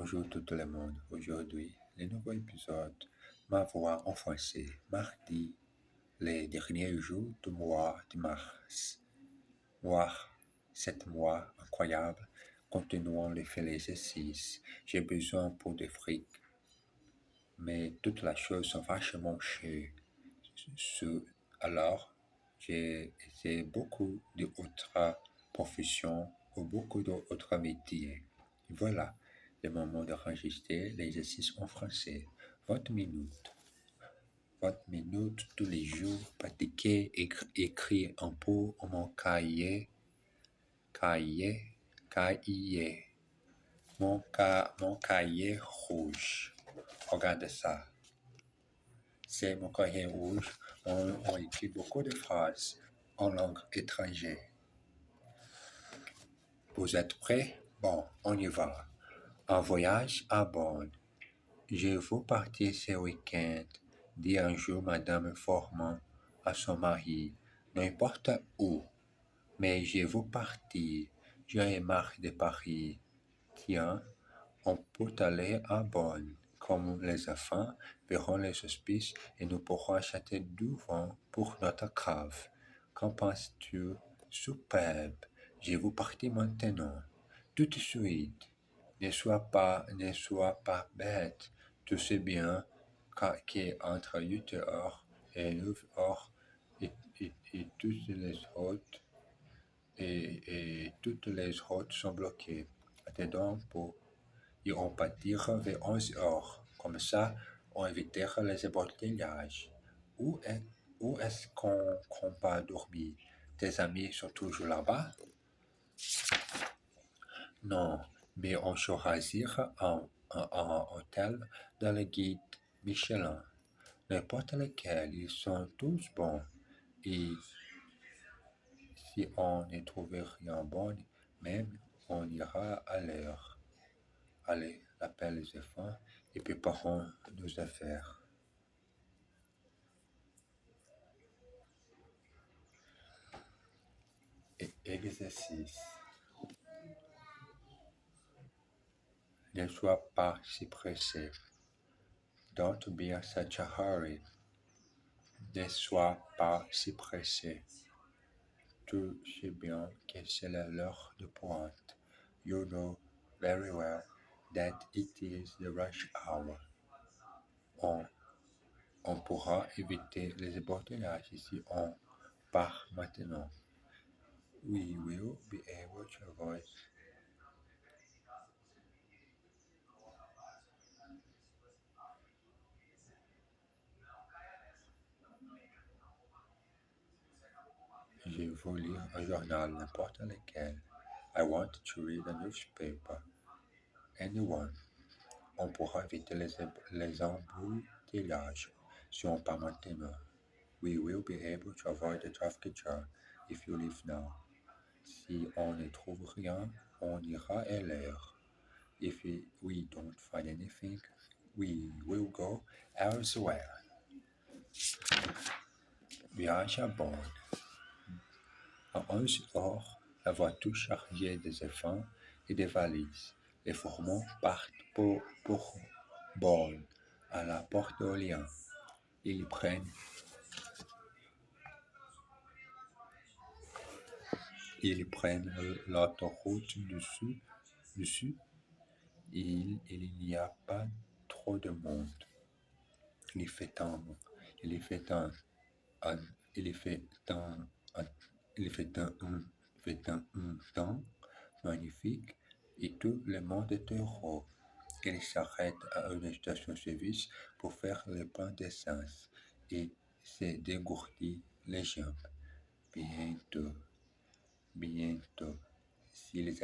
Bonjour tout le monde. Aujourd'hui, le nouveau épisode, ma voix en français, mardi, les derniers jours du mois de mars. Mois, 7 mois incroyable. Continuons de faire l'exercice. J'ai besoin pour de fric, mais toutes les choses sont vachement chères. Alors, j'ai essayé beaucoup d'autres professions ou beaucoup d'autres métiers. Voilà, le moment d'enregistrer l'exercice en français. 20 minutes. 20 minutes tous les jours, pratiquer, écrire un peu en mon cahier, mon cahier rouge. Regarde ça. C'est mon cahier rouge. On écrit beaucoup de phrases en langue étrangère. Vous êtes prêts? Bon, on y va. Un voyage à bord. Je veux partir ce week-end, dit un jour Madame Formand à son mari. N'importe où, mais je veux partir. J'en ai marre de Paris. Tiens, on peut aller à Bonn, comme les enfants verront les hospices et nous pourrons acheter du vin pour notre cave. Qu'en penses-tu? Superbe. Je veux partir maintenant. Tout de suite. Ne sois pas bête. Tu sais bien qu'entre 8 heures et 9 heures et toutes les routes toutes les routes sont bloquées. Attendons et on partira vers 11 heures. Comme ça, on évitera les embouteillages. Où est, où est-ce qu'on va dormir? Tes amis sont toujours là-bas? Non, mais on choisira un hôtel dans le guide Michelin. N'importe lequel, ils sont tous bons. Et si on ne trouve rien bon, même on ira à l'heure. Allez, appelle les enfants et préparons nos affaires. Exercice. Ne sois pas si pressé. Don't be in such a hurry. Ne sois pas si pressé. Tu sais bien que c'est l'heure de pointe. You know very well that it is the rush hour. On pourra éviter les embouteillages si on part maintenant. We will be able to avoid. Je veux lire un journal, n'importe lequel. I want to read a newspaper. Anyone. On pourra éviter les embouteillages si on part maintenant. We will be able to avoid the traffic jam if you leave now. Si on ne trouve rien, on ira à l'heure. If we don't find anything, we will go elsewhere. Viage à bord. À 11 heures, la voiture chargée des enfants et des valises. Les fourments partent pour Bonn, à la porte d'Orléans. Ils prennent l'autoroute dessus. Il n'y a pas trop de monde. Il fait un, il fait un, un- il fait un, un- il fait un temps magnifique et tout le monde est heureux. Il s'arrête à une station-service pour faire le plein d'essence et se dégourdir les jambes. Bientôt, bientôt, ils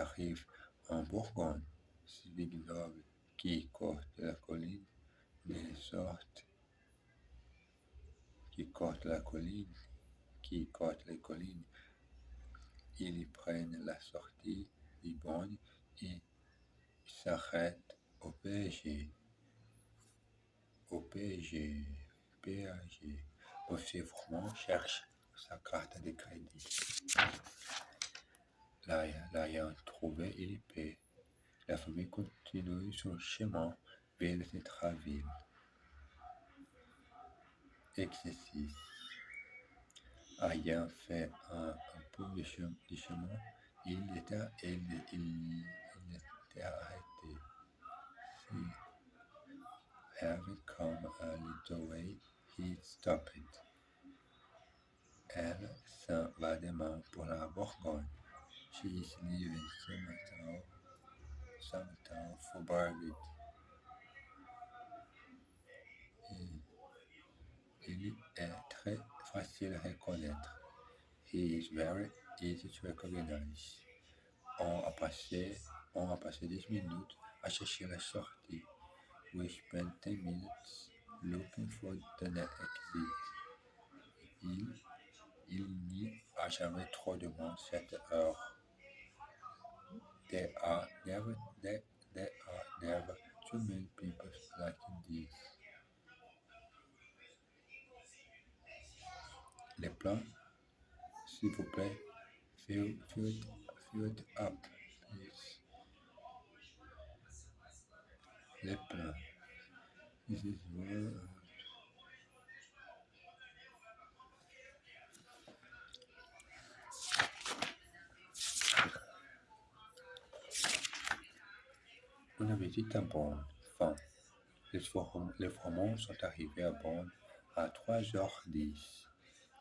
arrivent en Bourgogne. C'est vignoble qui corte la colline, de sorte qui corte la colline, qui corte les collines. Ils prennent la sortie du Bonne et s'arrêtent au PSG. Au PSG. Monsieur Froment cherche sa carte de crédit. L'ayant trouvé, il paie. La famille continue son chemin vers le centre-ville. Exercice. Ayant fait un peu de chemin, il était arrêté. Having come a little way, he stopped. Elle s'en va demain pour la Bourgogne. She is leaving Summertown for Barbados. Il est très facile à reconnaître. He is very easy to recognize. On a passé 10 minutes à chercher la sortie. We spent 10 minutes looking for the next exit. Il n'y a jamais trop de monde cette heure. There are never too many people like this. Les plans, s'il vous plaît, fill it up, please. Les plans. This is where on a visité à Bonn. Fin. Les Fromonts sont arrivés à Bonn à 3h10.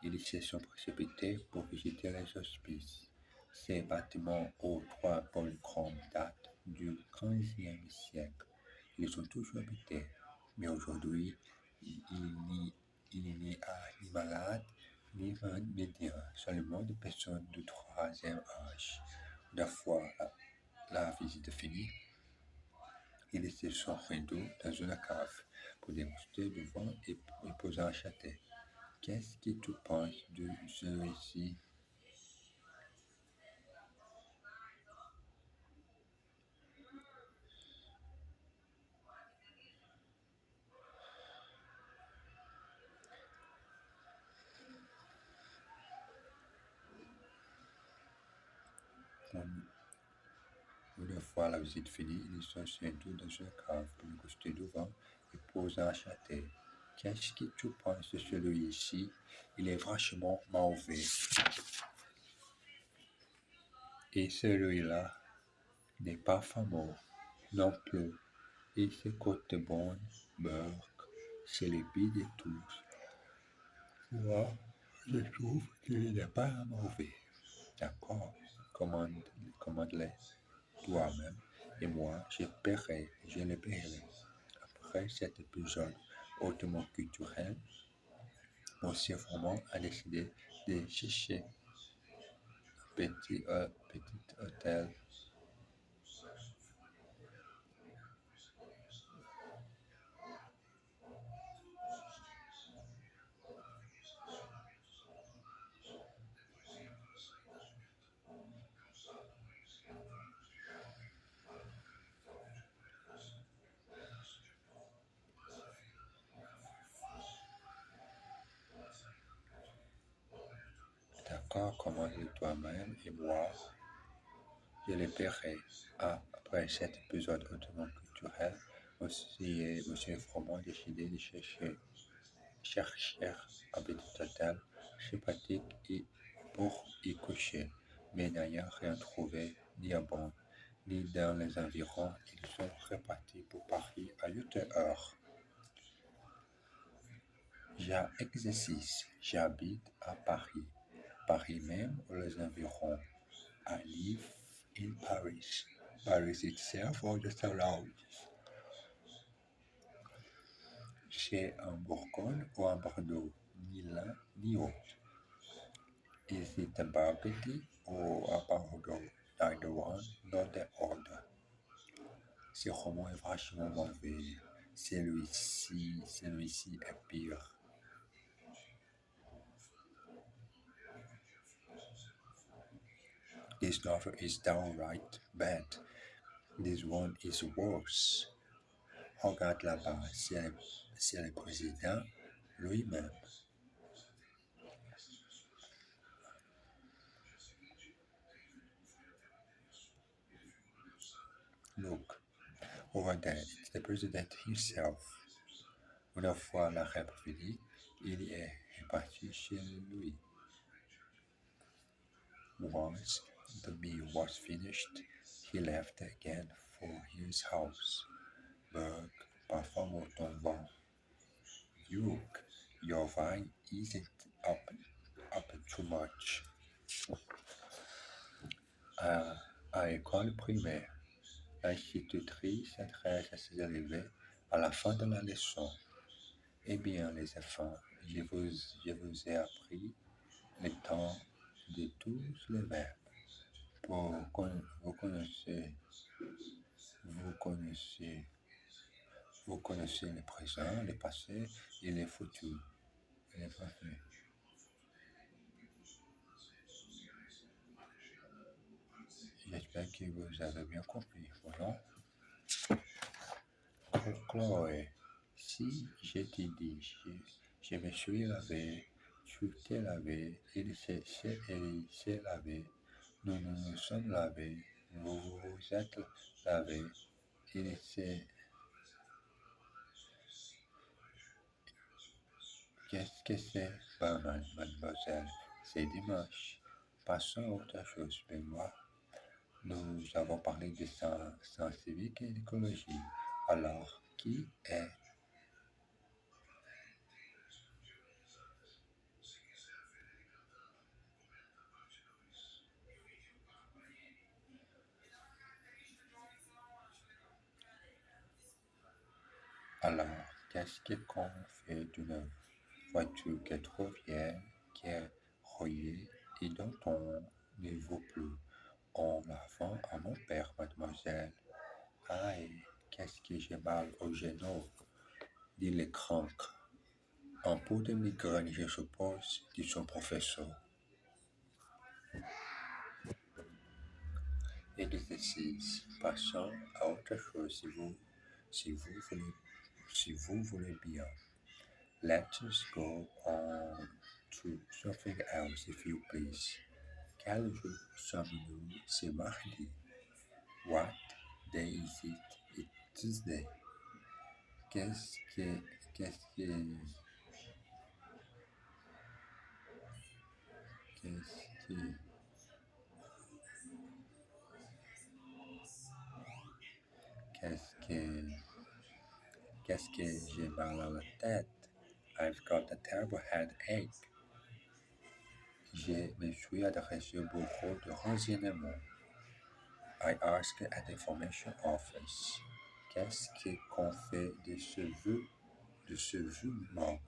Ils se sont précipités pour visiter les hospices. Ces bâtiments aux trois polychromes datent du XVe siècle. Ils sont toujours habités, mais aujourd'hui, il n'y a ni malades ni médias, seulement des personnes de troisième âge. Une fois la visite finie, ils se sont rendus dans une cave pour déguster du vin et pour en acheter. Qu'est-ce que tu penses de celui-ci? Une fois la visite finie, ils se sont rendus dans une cave pour déguster du vin et pour en acheter. Qu'est-ce que tu penses de celui-ci? Il est vachement mauvais. Et celui-là n'est pas fameux non plus. Et ce côté bon, beurre, c'est le pire de tous. Moi, je trouve qu'il n'est pas mauvais. D'accord, commande-les toi-même et moi, je le paierai. Après cet épisode hautement culturel, Monsieur Froment a décidé de chercher un petit hôtel. D'accord, commande-le toi-même et moi, je le paierai. Après cet épisode hautement culturel, Monsieur Froment a décidé de chercher un petit hôtel sympathique et pour y coucher, mais n'ayant rien trouvé ni à Bonn, ni dans les environs, ils sont repartis pour Paris à 8 heures. Exercice. J'habite à Paris. Paris même ou les environs. I live in Paris. Paris itself or the surroundings. C'est en Bourgogne ou en Bordeaux. Ni l'un ni l'autre. Is it a Burgundy or a Bordeaux? Neither one nor the other. Ce roman est vachement mauvais. Celui-ci est pire. This novel is downright bad. This one is worse. Regarde là-bas, c'est le président lui-même. Look, over there, it's the president himself. Une fois la République, il est reparti chez lui. Once the meal was finished, he left again for his house. But parfois tombant, Duke, your wine isn't up too much. À, à école primaire, l'institutrice s'adresse à ses élèves à la fin de la leçon. Eh bien, les enfants, je vous ai appris le temps de tous les verbes. Vous connaissez, vous connaissez, vous connaissez le présent, le passé et le futur. Le passé. J'espère que vous avez bien compris. Voilà. Pour Chloé, si je te dis je me suis lavé, tu t'es lavé, il s'est lavé, nous nous sommes lavés, vous vous êtes lavé, il s'est. Qu'est-ce que c'est, barman, mademoiselle? C'est dimanche. Passons à autre chose, Benoît. Nous avons parlé de sciences civiques et d'écologie. Alors, qui est alors, qu'est-ce qu'on fait d'une voiture qui est trop vieille, qui est rouillée et dont on ne vaut plus? On la vend à mon père, mademoiselle. Aïe, qu'est-ce que j'ai mal au genou, dit le crank. Un peu de migraine, je suppose, dit son professeur. Exercice. Passons à autre chose si vous voulez, si vous voulez bien. Let's go on to something else if you please. Quel jour sommes-nous? C'est mardi. What day is it? It's Tuesday. Qu'est-ce que, qu'est-ce que, qu'est-ce que, qu'est-ce que, qu'est-ce que j'ai mal à la tête? I've got a terrible headache. Je me suis adressé au bureau de renseignement. I asked at the information office. Qu'est-ce qu'on fait de ce vieux mob?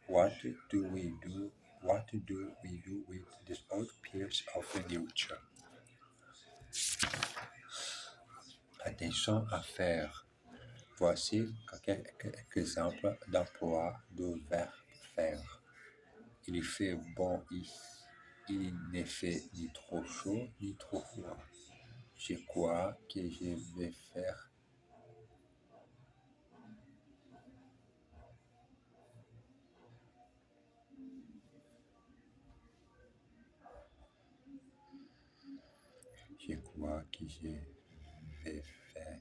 What do we do? What do we do with this old piece of furniture? Attention à faire. Voici quelques exemples d'emploi de verbe faire. Il fait bon ici. Il ne fait ni trop chaud ni trop froid. Je crois que je vais faire. Je crois que je vais faire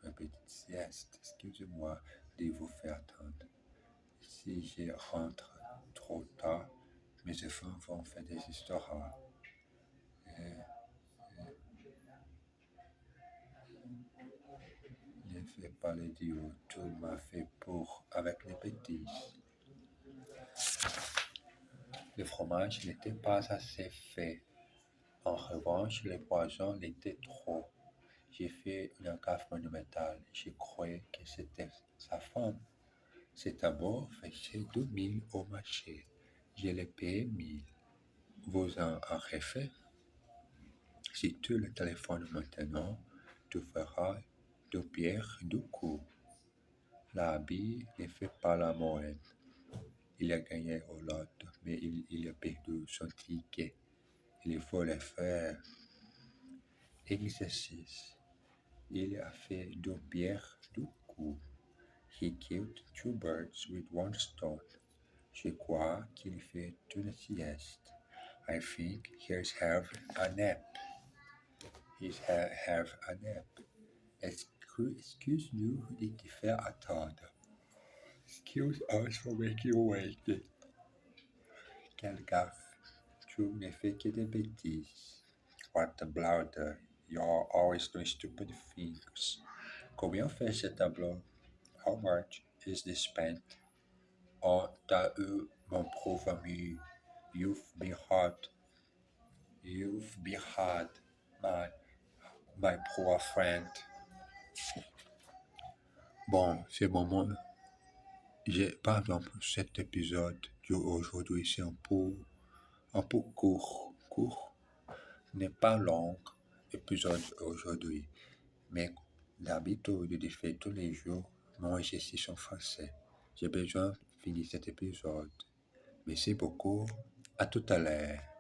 une petite sieste. Excusez-moi de vous faire attendre. Si je rentre trop tard, mes enfants vont faire des histoires. Et ne fais pas l'idiot. Tout m'a fait pour avec les petits. Le fromage n'était pas assez fait. En revanche, les poissons l'étaient trop. J'ai fait une gaffe monumentale. Je croyais que c'était sa femme. Cet amour faisait 2000 au marché. Je l'ai payé 1000. Vous en aurez fait? Si tu le téléphones maintenant, tu feras deux pierres deux coups. L'habit ne fait pas la moyenne. Il a gagné au lot, mais il a perdu son ticket. Il faut le faire. Exercice. Il a fait deux pierres deux coups. He killed two birds with one stone. Je crois qu'il fait une sieste. I think he's have a nap. He's have a nap. Excuse-nous de te faire attendre. Excuse us for making you wait. Quelle gaffe. Tu ne fais que des bêtises. What a blather. You're always doing stupid things. Combien fait ce tableau? How much is this spent? Oh, t'as eu mon pauvre ami. You've been hard. You've been hard, my poor friend. Bon, c'est bon, moi. Par exemple, cet épisode d'aujourd'hui, c'est un peu court. Court n'est pas long, épisode aujourd'hui. Mais d'habitude, je fais tous les jours mon exercice en français. J'ai besoin de finir cet épisode. Merci beaucoup. À tout à l'heure.